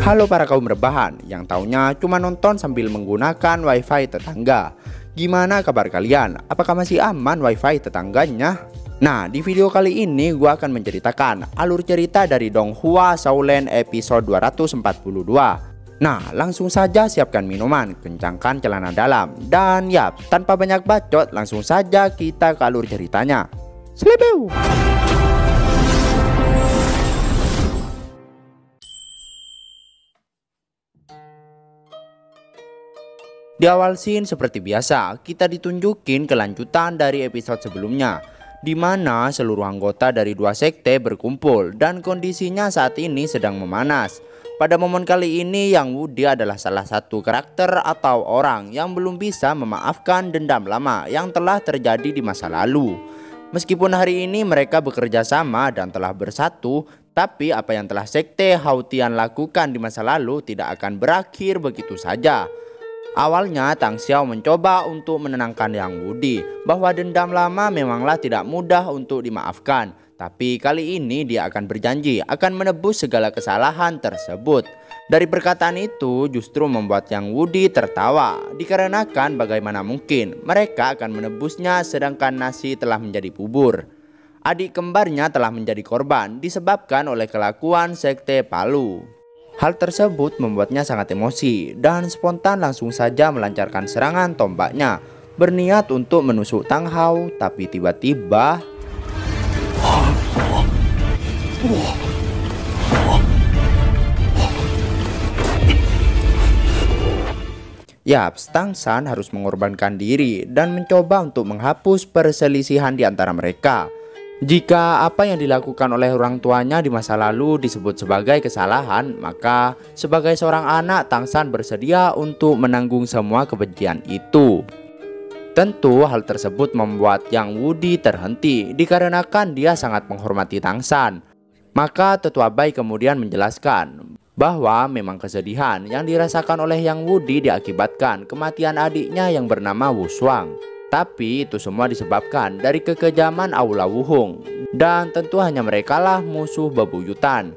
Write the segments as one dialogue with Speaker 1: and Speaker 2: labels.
Speaker 1: Halo para kaum rebahan yang taunya cuma nonton sambil menggunakan wifi tetangga. Gimana kabar kalian? Apakah masih aman wifi tetangganya? Nah, di video kali ini gua akan menceritakan alur cerita dari Donghua Shaolin episode 242. Nah, langsung saja siapkan minuman, kencangkan celana dalam, dan yap, tanpa banyak bacot, langsung saja kita ke alur ceritanya. Selebeu! Di awal scene seperti biasa, kita ditunjukin kelanjutan dari episode sebelumnya, di mana seluruh anggota dari dua sekte berkumpul dan kondisinya saat ini sedang memanas. Pada momen kali ini, Yang Wudi adalah salah satu karakter atau orang yang belum bisa memaafkan dendam lama yang telah terjadi di masa lalu. Meskipun hari ini mereka bekerja sama dan telah bersatu, tapi apa yang telah sekte Haotian lakukan di masa lalu tidak akan berakhir begitu saja. Awalnya Tang Xiao mencoba untuk menenangkan Yang Wudi bahwa dendam lama memanglah tidak mudah untuk dimaafkan. Tapi kali ini dia akan berjanji akan menebus segala kesalahan tersebut. Dari perkataan itu justru membuat Yang Wudi tertawa, dikarenakan bagaimana mungkin mereka akan menebusnya sedangkan nasi telah menjadi bubur. Adik kembarnya telah menjadi korban disebabkan oleh kelakuan sekte Palu. Hal tersebut membuatnya sangat emosi dan spontan langsung saja melancarkan serangan tombaknya, berniat untuk menusuk Tang Hao, tapi tiba-tiba Yaps, Tang San harus mengorbankan diri dan mencoba untuk menghapus perselisihan di antara mereka. Jika apa yang dilakukan oleh orang tuanya di masa lalu disebut sebagai kesalahan, maka sebagai seorang anak Tang San bersedia untuk menanggung semua kebencian itu. Tentu hal tersebut membuat Yang Wudi terhenti dikarenakan dia sangat menghormati Tang San. Maka Tetua Bai kemudian menjelaskan bahwa memang kesedihan yang dirasakan oleh Yang Wudi diakibatkan kematian adiknya yang bernama Wu Shuang. Tapi itu semua disebabkan dari kekejaman Aula Wuhung, dan tentu hanya merekalah musuh bebuyutan.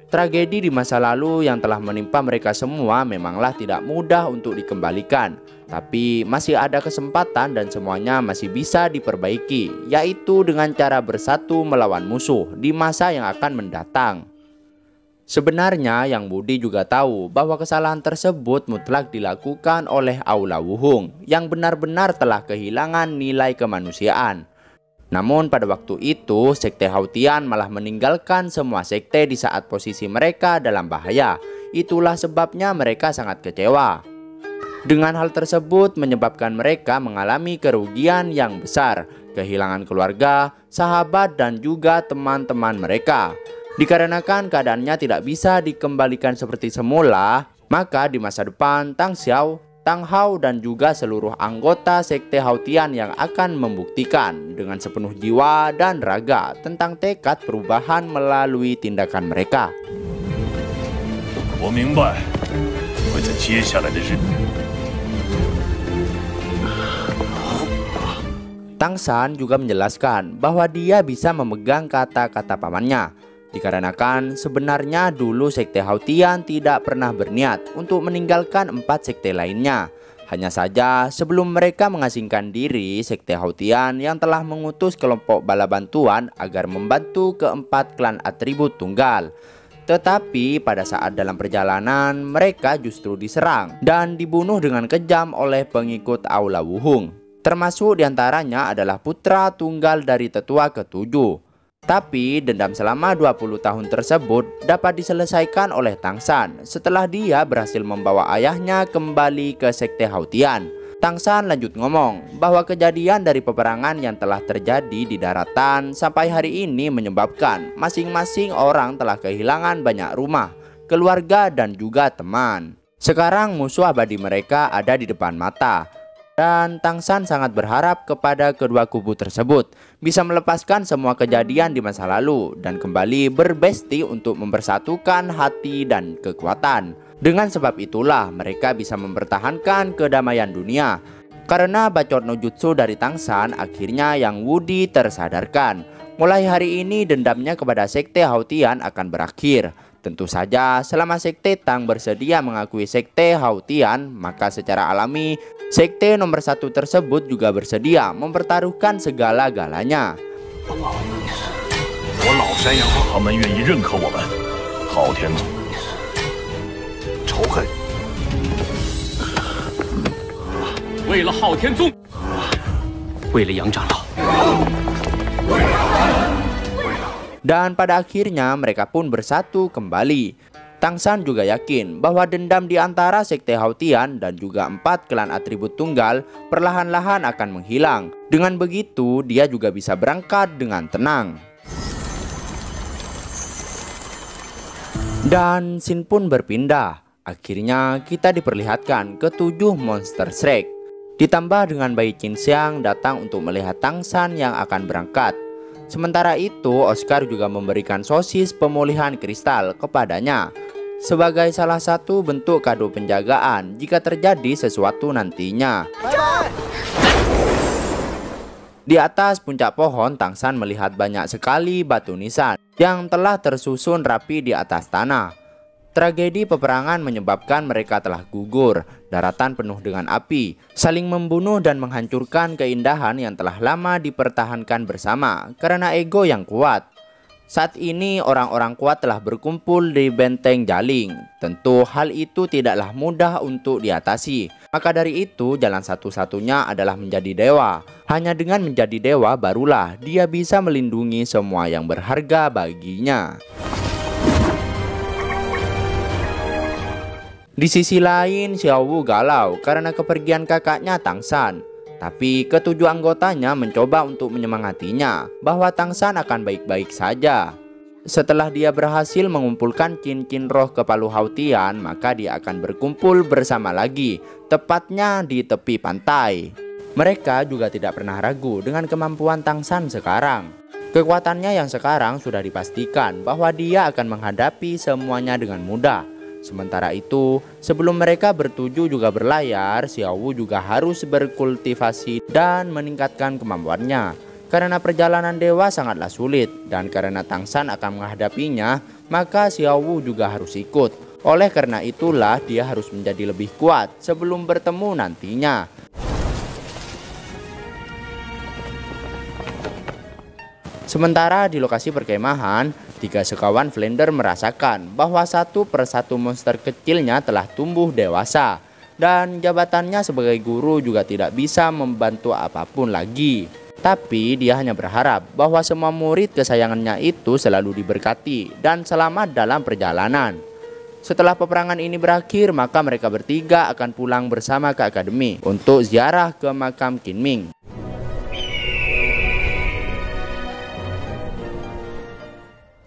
Speaker 1: Tragedi di masa lalu yang telah menimpa mereka semua memanglah tidak mudah untuk dikembalikan. Tapi masih ada kesempatan dan semuanya masih bisa diperbaiki, yaitu dengan cara bersatu melawan musuh di masa yang akan mendatang. Sebenarnya Yang Wudi juga tahu bahwa kesalahan tersebut mutlak dilakukan oleh Aula Wuhung yang benar-benar telah kehilangan nilai kemanusiaan. Namun pada waktu itu sekte Haotian malah meninggalkan semua sekte di saat posisi mereka dalam bahaya. Itulah sebabnya mereka sangat kecewa. Dengan hal tersebut menyebabkan mereka mengalami kerugian yang besar, kehilangan keluarga, sahabat dan juga teman-teman mereka. Dikarenakan keadaannya tidak bisa dikembalikan seperti semula, maka di masa depan Tang Xiao, Tang Hao dan juga seluruh anggota sekte Haotian yang akan membuktikan dengan sepenuh jiwa dan raga tentang tekad perubahan melalui tindakan mereka. Tang San juga menjelaskan bahwa dia bisa memegang kata-kata pamannya. Dikarenakan sebenarnya dulu sekte Haotian tidak pernah berniat untuk meninggalkan 4 sekte lainnya. Hanya saja sebelum mereka mengasingkan diri, sekte Haotian yang telah mengutus kelompok bala bantuan agar membantu keempat klan atribut tunggal. Tetapi pada saat dalam perjalanan mereka justru diserang dan dibunuh dengan kejam oleh pengikut Aula Wuhung. Termasuk diantaranya adalah putra tunggal dari tetua ketujuh. Tapi dendam selama 20 tahun tersebut dapat diselesaikan oleh Tang San setelah dia berhasil membawa ayahnya kembali ke sekte Haotian. Tang San lanjut ngomong bahwa kejadian dari peperangan yang telah terjadi di daratan sampai hari ini menyebabkan masing-masing orang telah kehilangan banyak rumah, keluarga dan juga teman. Sekarang musuh abadi mereka ada di depan mata. Dan Tang San sangat berharap kepada kedua kubu tersebut bisa melepaskan semua kejadian di masa lalu dan kembali berbesti untuk mempersatukan hati dan kekuatan. Dengan sebab itulah mereka bisa mempertahankan kedamaian dunia. Karena bacot no jutsu dari Tang San, akhirnya Yang Wudi tersadarkan. Mulai hari ini dendamnya kepada sekte Haotian akan berakhir. Tentu saja selama Sekte Tang bersedia mengakui Sekte Haotian, maka secara alami Sekte nomor 1 tersebut juga bersedia mempertaruhkan segala-galanya. Dan pada akhirnya mereka pun bersatu kembali. Tang San juga yakin bahwa dendam di antara Sekte Haotian dan juga 4 klan atribut tunggal perlahan-lahan akan menghilang. Dengan begitu dia juga bisa berangkat dengan tenang. Dan scene pun berpindah. Akhirnya kita diperlihatkan ke-7 monster Shrek. Ditambah dengan bayi Qinxiang datang untuk melihat Tang San yang akan berangkat. Sementara itu, Oscar juga memberikan sosis pemulihan kristal kepadanya sebagai salah satu bentuk kado penjagaan jika terjadi sesuatu nantinya. Di atas puncak pohon, Tang San melihat banyak sekali batu nisan yang telah tersusun rapi di atas tanah. Tragedi peperangan menyebabkan mereka telah gugur, daratan penuh dengan api, saling membunuh dan menghancurkan keindahan yang telah lama dipertahankan bersama karena ego yang kuat. Saat ini orang-orang kuat telah berkumpul di benteng Jaling. Tentu hal itu tidaklah mudah untuk diatasi. Maka dari itu jalan satu-satunya adalah menjadi dewa. Hanya dengan menjadi dewa barulah dia bisa melindungi semua yang berharga baginya. Di sisi lain, Xiao Wu galau karena kepergian kakaknya Tang San. Tapi ke-7 anggotanya mencoba untuk menyemangatinya bahwa Tang San akan baik-baik saja. Setelah dia berhasil mengumpulkan cincin roh kepalu Haotian, maka dia akan berkumpul bersama lagi, tepatnya di tepi pantai. Mereka juga tidak pernah ragu dengan kemampuan Tang San sekarang. Kekuatannya yang sekarang sudah dipastikan bahwa dia akan menghadapi semuanya dengan mudah. Sementara itu, sebelum mereka bertuju juga berlayar, Xiao Wu juga harus berkultivasi dan meningkatkan kemampuannya. Karena perjalanan dewa sangatlah sulit, dan karena Tang San akan menghadapinya, maka Xiao Wu juga harus ikut. Oleh karena itulah dia harus menjadi lebih kuat sebelum bertemu nantinya. Sementara di lokasi perkemahan, 3 sekawan Flounder merasakan bahwa satu persatu monster kecilnya telah tumbuh dewasa. Dan jabatannya sebagai guru juga tidak bisa membantu apapun lagi. Tapi dia hanya berharap bahwa semua murid kesayangannya itu selalu diberkati dan selamat dalam perjalanan. Setelah peperangan ini berakhir, maka mereka bertiga akan pulang bersama ke akademi untuk ziarah ke makam Qinming.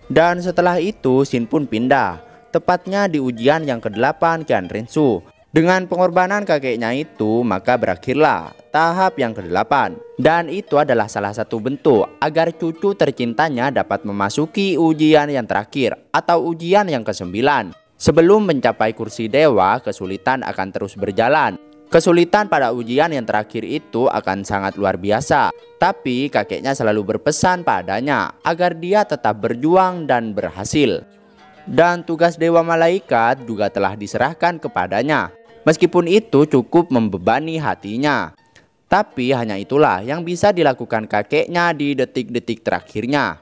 Speaker 1: Dan setelah itu scene pun pindah, tepatnya di ujian yang ke-8 Qian Rensu. Dengan pengorbanan kakeknya itu, maka berakhirlah tahap yang ke-8. Dan itu adalah salah satu bentuk agar cucu tercintanya dapat memasuki ujian yang terakhir atau ujian yang ke-9. Sebelum mencapai kursi dewa, kesulitan akan terus berjalan. Kesulitan pada ujian yang terakhir itu akan sangat luar biasa. Tapi kakeknya selalu berpesan padanya agar dia tetap berjuang dan berhasil. Dan tugas Dewa Malaikat juga telah diserahkan kepadanya. Meskipun itu cukup membebani hatinya. Tapi hanya itulah yang bisa dilakukan kakeknya di detik-detik terakhirnya.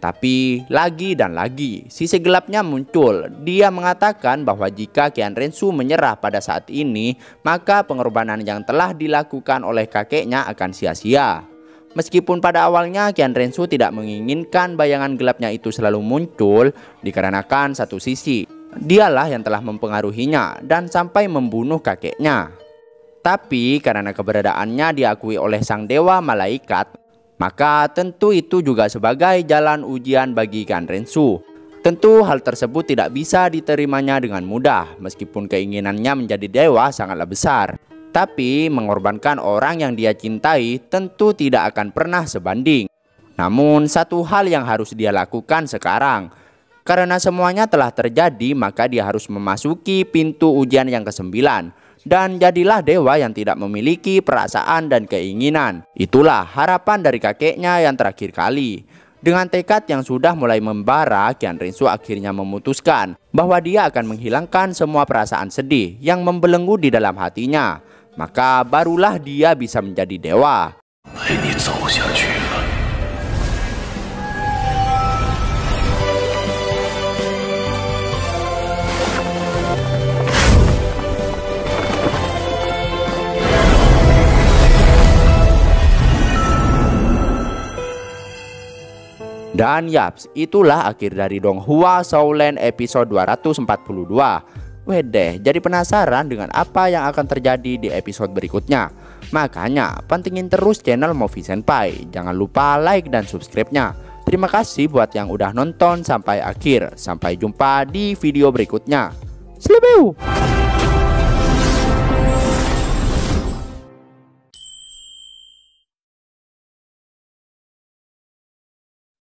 Speaker 1: Tapi lagi dan lagi sisi gelapnya muncul. Dia mengatakan bahwa jika Qian Rensu menyerah pada saat ini, maka pengorbanan yang telah dilakukan oleh kakeknya akan sia-sia. Meskipun pada awalnya Qian Rensu tidak menginginkan bayangan gelapnya itu selalu muncul, dikarenakan satu sisi dialah yang telah mempengaruhinya dan sampai membunuh kakeknya. Tapi karena keberadaannya diakui oleh sang dewa malaikat, maka tentu itu juga sebagai jalan ujian bagi Qian Rensu. Tentu hal tersebut tidak bisa diterimanya dengan mudah, meskipun keinginannya menjadi dewa sangatlah besar. Tapi mengorbankan orang yang dia cintai tentu tidak akan pernah sebanding. Namun satu hal yang harus dia lakukan sekarang, karena semuanya telah terjadi, maka dia harus memasuki pintu ujian yang ke-9. Dan jadilah dewa yang tidak memiliki perasaan dan keinginan. Itulah harapan dari kakeknya yang terakhir kali. Dengan tekad yang sudah mulai membara, Qian Rinsu akhirnya memutuskan bahwa dia akan menghilangkan semua perasaan sedih yang membelenggu di dalam hatinya. Maka barulah dia bisa menjadi dewa. Dan yaps, itulah akhir dari Donghua Shaolin episode 242. Wedeh, jadi penasaran dengan apa yang akan terjadi di episode berikutnya? Makanya pantengin terus channel Movie Senpai. Jangan lupa like dan subscribe-nya. Terima kasih buat yang udah nonton sampai akhir. Sampai jumpa di video berikutnya. Slebeu!